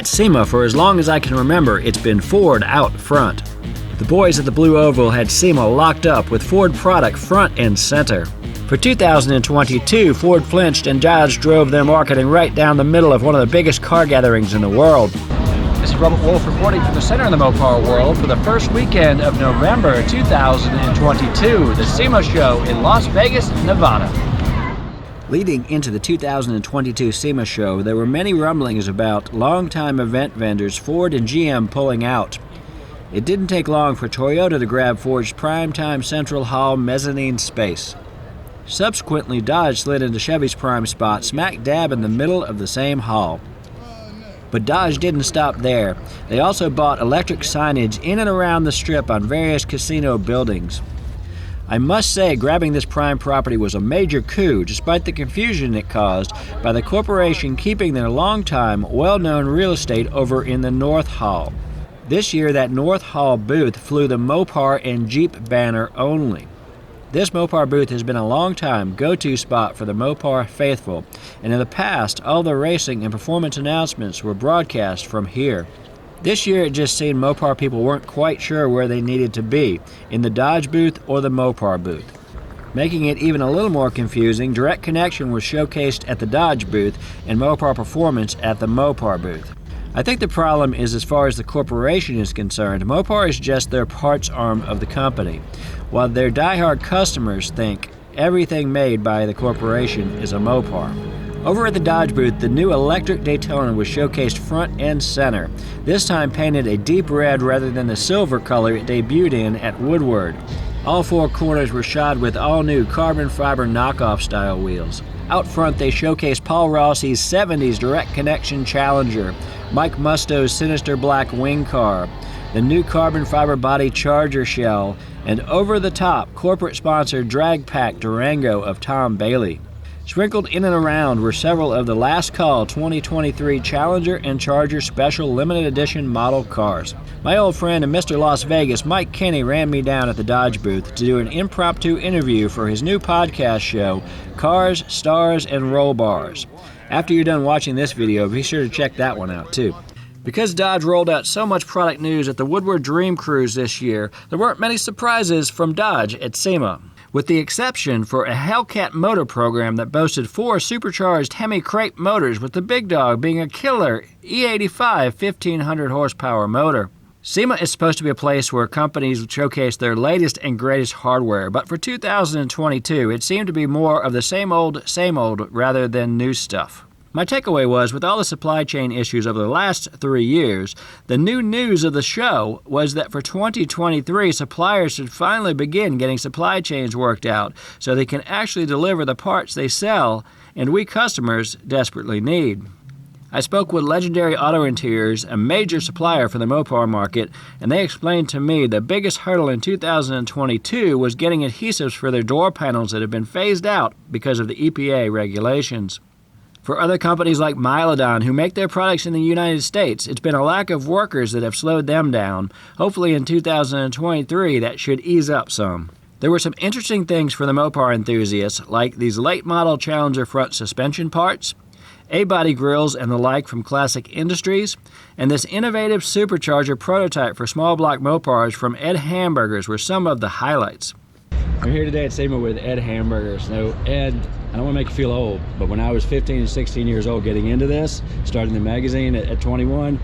At SEMA, for as long as I can remember, it's been Ford out front. The boys at the Blue Oval had SEMA locked up with Ford product front and center. For 2022, Ford flinched and Dodge drove their marketing right down the middle of one of the biggest car gatherings in the world. This is Robert Wolf reporting from the center of the Mopar world for the first weekend of November 2022, the SEMA show in Las Vegas, Nevada. Leading into the 2022 SEMA show, there were many rumblings about longtime event vendors Ford and GM pulling out. It didn't take long for Toyota to grab Ford's primetime Central Hall mezzanine space. Subsequently, Dodge slid into Chevy's prime spot smack dab in the middle of the same hall. But Dodge didn't stop there. They also bought electric signage in and around the strip on various casino buildings. I must say, grabbing this prime property was a major coup, despite the confusion it caused by the corporation keeping their longtime, well-known real estate over in the North Hall. This year, that North Hall booth flew the Mopar and Jeep banner only. This Mopar booth has been a long-time go-to spot for the Mopar faithful, and in the past, all the racing and performance announcements were broadcast from here. This year, it just seemed Mopar people weren't quite sure where they needed to be, in the Dodge booth or the Mopar booth. Making it even a little more confusing, Direct Connection was showcased at the Dodge booth and Mopar Performance at the Mopar booth. I think the problem is, as far as the corporation is concerned, Mopar is just their parts arm of the company, while their die-hard customers think everything made by the corporation is a Mopar. Over at the Dodge booth, the new electric Daytona was showcased front and center, this time painted a deep red rather than the silver color it debuted in at Woodward. All four corners were shod with all-new carbon fiber knockoff style wheels. Out front, they showcased Paul Rossi's 70s Direct Connection Challenger, Mike Musto's sinister black wing car, the new carbon fiber body Charger shell, and over-the-top corporate-sponsored drag pack Durango of Tom Bailey. Sprinkled in and around were several of the Last Call 2023 Challenger and Charger Special Limited Edition model cars. My old friend and Mr. Las Vegas, Mike Kinney, ran me down at the Dodge booth to do an impromptu interview for his new podcast show, Cars, Stars, and Roll Bars. After you're done watching this video, be sure to check that one out too. Because Dodge rolled out so much product news at the Woodward Dream Cruise this year, there weren't many surprises from Dodge at SEMA, with the exception for a Hellcat motor program that boasted 4 supercharged Hemi crate motors, with the big dog being a killer E85 1500 horsepower motor. SEMA is supposed to be a place where companies showcase their latest and greatest hardware, but for 2022, it seemed to be more of the same old rather than new stuff. My takeaway was, with all the supply chain issues over the last 3 years, the new news of the show was that for 2023, suppliers should finally begin getting supply chains worked out so they can actually deliver the parts they sell and we customers desperately need. I spoke with Legendary Auto Interiors, a major supplier for the Mopar market, and they explained to me the biggest hurdle in 2022 was getting adhesives for their door panels that have been phased out because of the EPA regulations. For other companies like Milodon, who make their products in the United States, it's been a lack of workers that have slowed them down. Hopefully in 2023, that should ease up some. There were some interesting things for the Mopar enthusiasts, like these late model Challenger front suspension parts, A-body grills and the like from Classic Industries, and this innovative supercharger prototype for small block Mopars from Ed Hamburgers were some of the highlights. We're here today at SEMA with Ed Hamburgers. Now, Ed, I don't want to make you feel old, but when I was 15 and 16 years old getting into this, starting the magazine at 21,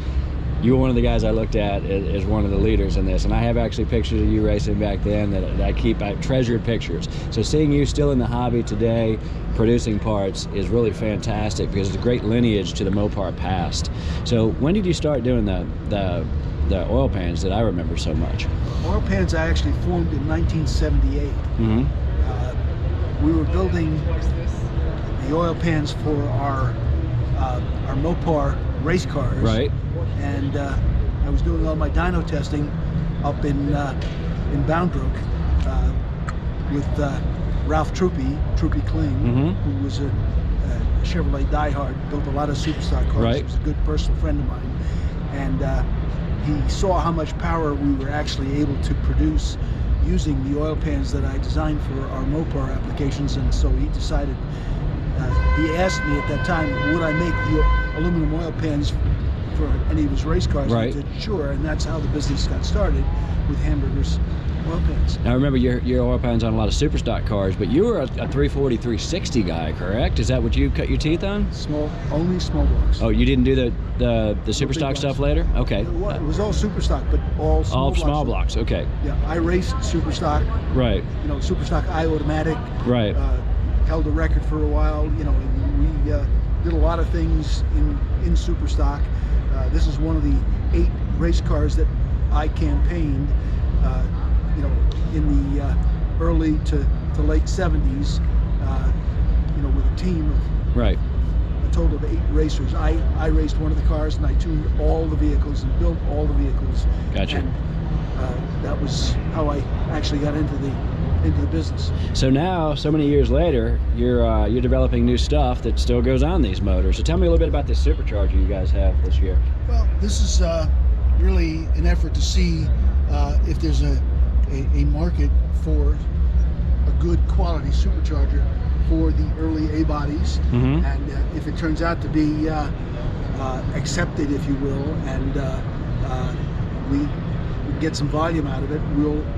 you were one of the guys I looked at as one of the leaders in this. And I have actually pictures of you racing back then that I treasured pictures. So seeing you still in the hobby today, producing parts, is really fantastic because it's a great lineage to the Mopar past. So when did you start doing the oil pans that I remember so much? Oil pans I actually formed in 1978. We were building the oil pans for our Mopar race cars. Right. And I was doing all my dyno testing up in Boundbrook with Ralph Troopy Kling, who was a Chevrolet diehard, built a lot of superstock cars. Right. He was a good personal friend of mine. And he saw how much power we were actually able to produce using the oil pans that I designed for our Mopar applications, and so he decided, he asked me at that time, would I make the aluminum oil pans for any of his race cars. Right. He said, sure, and that's how the business got started with Hamburger's oil pans. Now, I remember your oil pans on a lot of super stock cars, but you were a 340, 360 guy, correct? Is that what you cut your teeth on? Only small blocks. Oh, you didn't do the super stock blocks. stuff later? Okay. It was all super stock, but all small blocks. Okay. Yeah, I raced super stock. Right. You know, super stock I-automatic. Right. Held a record for a while. You know, and we did a lot of things in super stock. This is one of the 8 race cars that I campaigned. You know, in the early to late 70s. You know, with a team of right. a total of 8 racers. I raced one of the cars, and I tuned all the vehicles and built all the vehicles. Gotcha. And that was how I actually got into the business. So now, so many years later, you're developing new stuff that still goes on these motors. So tell me a little bit about this supercharger you guys have this year. Well, this is really an effort to see if there's a market for a good quality supercharger for the early A bodies, Mm-hmm. and if it turns out to be accepted, if you will, and we get some volume out of it,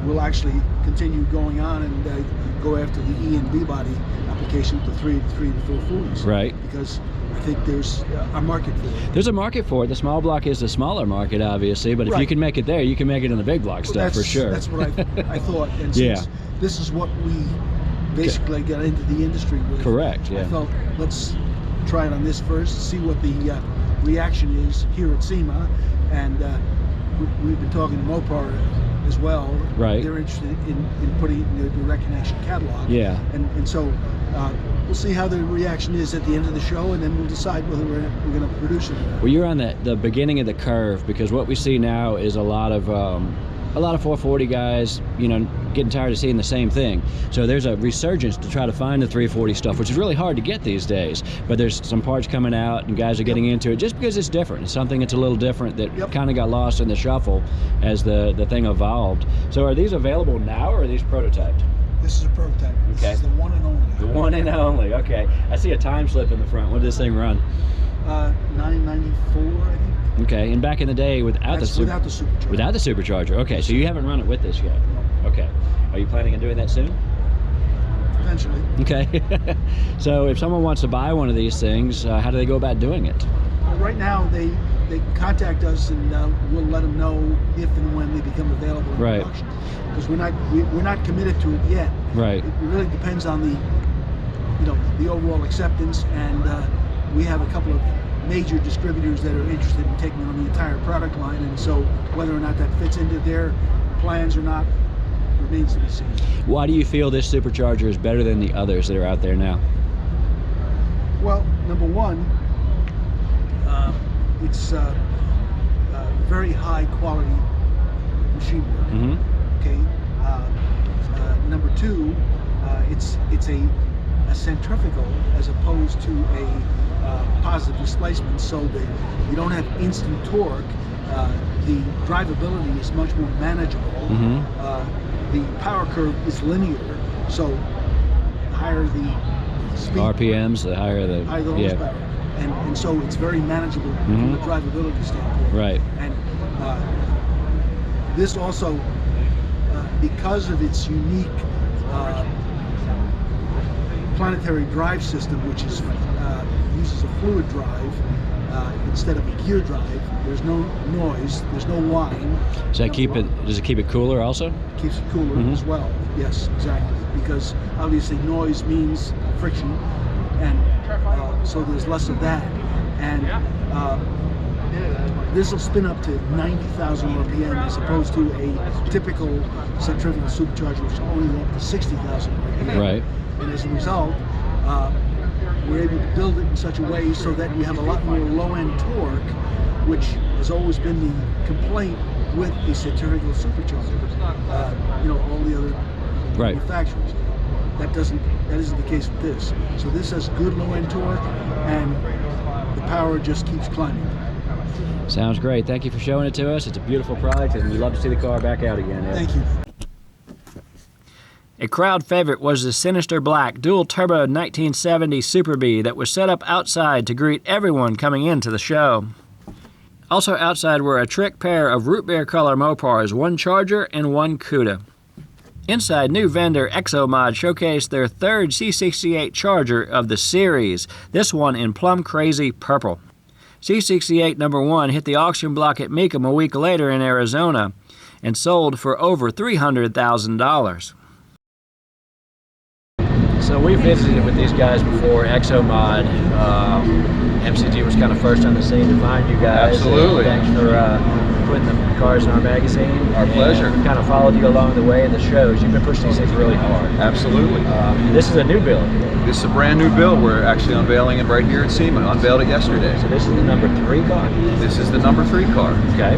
we'll actually continue going on and go after the E and B body application with the 3 to 440s. Right. Because I think there's a market for it. There's a market for it. The small block is the smaller market, obviously, but if you can make it there, you can make it in the big block stuff for sure. That's what I thought. And since this is what we basically got into the industry with. Correct, yeah. I felt, let's try it on this first, see what the reaction is here at SEMA, and we've been talking to Mopar as well. Right. They're interested in putting it in the direct connection catalog. Yeah. And so we'll see how the reaction is at the end of the show, and then we'll decide whether we're going to produce it or not. Well, you're on the beginning of the curve, because what we see now is a lot of 440 guys, you know, getting tired of seeing the same thing. So there's a resurgence to try to find the 340 stuff, which is really hard to get these days. But there's some parts coming out, and guys are getting into it just because it's different. It's something that's a little different that kind of got lost in the shuffle as the thing evolved. So are these available now, or are these prototyped? This is a prototype. Okay. This is the one and only. The one and only. Okay. I see a time slip in the front. What did this thing run? 994, I think. Okay. And back in the day, without the supercharger. Without the supercharger. Okay. So you haven't run it with this yet. No. Okay. Are you planning on doing that soon? Eventually. Okay. So if someone wants to buy one of these things, how do they go about doing it? Well, right now, they contact us, and we'll let them know if and when they become available in production. Because we're not committed to it yet. Right. It really depends on the overall acceptance, and we have a couple of major distributors that are interested in taking on the entire product line, and so whether or not that fits into their plans or not remains to be seen. Why do you feel this supercharger is better than the others that are out there now? Well, number one, it's very high quality machine work. Mm-hmm. Okay. Number two, it's a centrifugal as opposed to a positive displacement, so that you don't have instant torque. The drivability is much more manageable. Mm-hmm. The power curve is linear, so the higher the speed, RPMs, the higher the horsepower. And so it's very manageable from the drivability standpoint. Right. And this also, because of its unique planetary drive system, which is uses a fluid drive instead of a gear drive, there's no noise, there's no whine. Does that does it keep it cooler also? Keeps it cooler as well. Yes, exactly. Because obviously noise means friction, and so there's less of that. And this will spin up to 90,000 RPM as opposed to a typical centrifugal supercharger, which will only go up to 60,000 RPM. Right. And as a result, we're able to build it in such a way so that you have a lot more low-end torque, which has always been the complaint with the centrifugal supercharger. All the other manufacturers. That isn't the case with this. So this has good low-end torque, and the power just keeps climbing. Sounds great. Thank you for showing it to us. It's a beautiful product, and we'd love to see the car back out again. Ed. Thank you. A crowd favorite was the sinister black dual-turbo 1970 Super Bee that was set up outside to greet everyone coming into the show. Also outside were a trick pair of root beer color Mopars, one Charger and one Cuda. Inside, new vendor ExoMod showcased their third C68 Charger of the series, this one in plum crazy purple. C68 number 1 hit the auction block at Mecum a week later in Arizona and sold for over $300,000. So we visited with these guys before, ExoMod. MCG was kind of first on the scene to find you guys. Absolutely. Thanks for putting the cars in our magazine. Our pleasure. And we kind of followed you along the way in the shows. You've been pushing these things really hard. Absolutely. This is a new build. This is a brand new build. We're actually unveiling it right here at SEMA. Unveiled it yesterday. So this is the number 3 car? This is the number 3 car. Okay.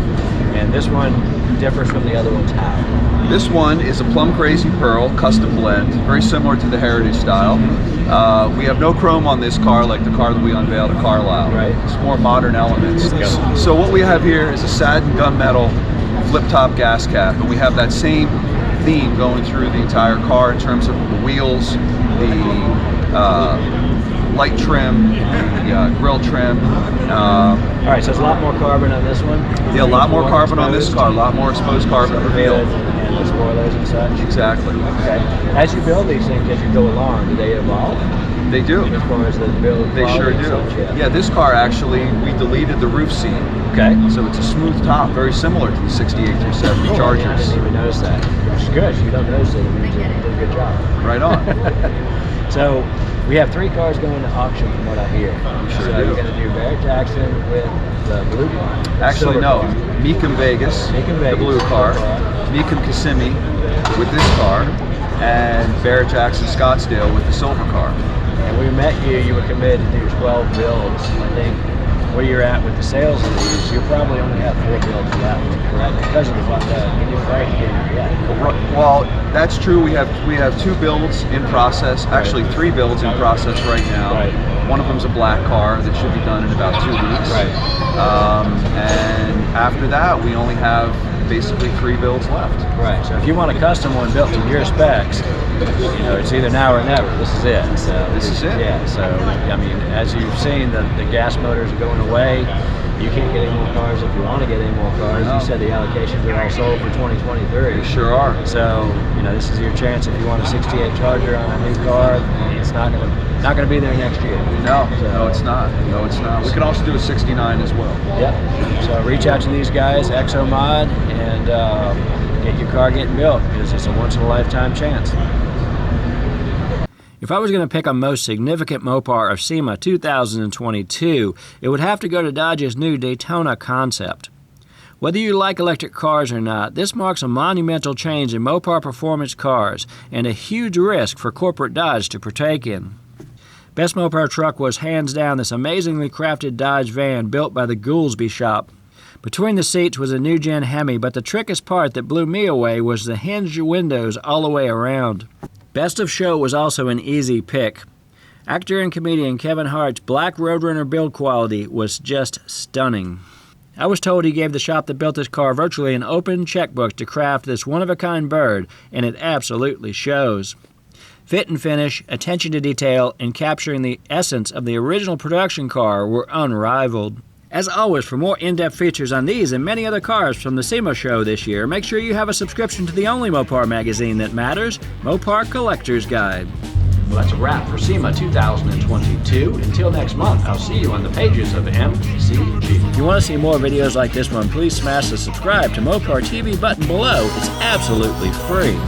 And this one differs from the other ones how? This one is a Plum Crazy Pearl custom blend, very similar to the Heritage style. We have no chrome on this car like the car that we unveiled at Carlisle. Right. It's more modern elements. So what we have here is a satin gunmetal flip-top gas cap, and we have that same theme going through the entire car in terms of the wheels, the light trim, the grill trim. All right, so there's a lot more carbon on this one. Yeah, a lot more carbon on this car, a lot more exposed carbon revealed. And the spoilers and such. Exactly. Okay. As you build these things, as you go along, do they evolve? They do. As far as the build They sure quality do. and such, Yeah, this car actually, we deleted the roof seat. Okay. So it's a smooth top, very similar to the 68 through 70 Oh, Chargers. I didn't even notice that. Which is good. If you don't notice it, it means you did a good job. Right on. So we have 3 cars going to auction from what I hear. Sure so do. you're going to do Barrett Jackson with the blue car. Actually, silver no. car. Mecum Vegas, Mecum the Vegas, blue car. car. Mecum Kissimmee with this car. And Barrett Jackson Scottsdale with the silver car. And we met you, you were committed to do 12 builds. I think where you're at with the sales of these, you probably only have 4 builds left, correct? Because of the fact that you didn't break it yet. Well, that's true. We have 2 builds in process. Actually, 3 builds in process right now. Right. One of them's a black car that should be done in about 2 weeks. Right. And after that, we only have basically 3 builds left. Right. So if you want a custom one built to your specs, you know, it's either now or never. This is it. So This is it. Yeah. So I mean, as you've seen, the gas motors are going away. You can't get any more cars if you want to get any more cars. No. You said the allocations are all sold for 2023. They sure are. So you know, this is your chance if you want a 68 Charger on a new car. It's not gonna be there next year. No, no, it's not. No, it's not. We can also do a 69 as well. Yep. So reach out to these guys, ExoMod, and get your car getting built because it's a once-in-a-lifetime chance. If I was going to pick a most significant Mopar of SEMA 2022, it would have to go to Dodge's new Daytona concept. Whether you like electric cars or not, this marks a monumental change in Mopar performance cars and a huge risk for corporate Dodge to partake in. Best Mopar truck was hands down this amazingly crafted Dodge van built by the Goolsby shop. Between the seats was a new-gen Hemi, but the trickiest part that blew me away was the hinged windows all the way around. Best of show was also an easy pick. Actor and comedian Kevin Hart's black Roadrunner build quality was just stunning. I was told he gave the shop that built this car virtually an open checkbook to craft this one-of-a-kind bird, and it absolutely shows. Fit and finish, attention to detail, and capturing the essence of the original production car were unrivaled. As always, for more in-depth features on these and many other cars from the SEMA show this year, make sure you have a subscription to the only Mopar magazine that matters, Mopar Collector's Guide. Well, that's a wrap for SEMA 2022. Until next month, I'll see you on the pages of MCG. If you want to see more videos like this one, please smash the subscribe to Mopar TV button below. It's absolutely free.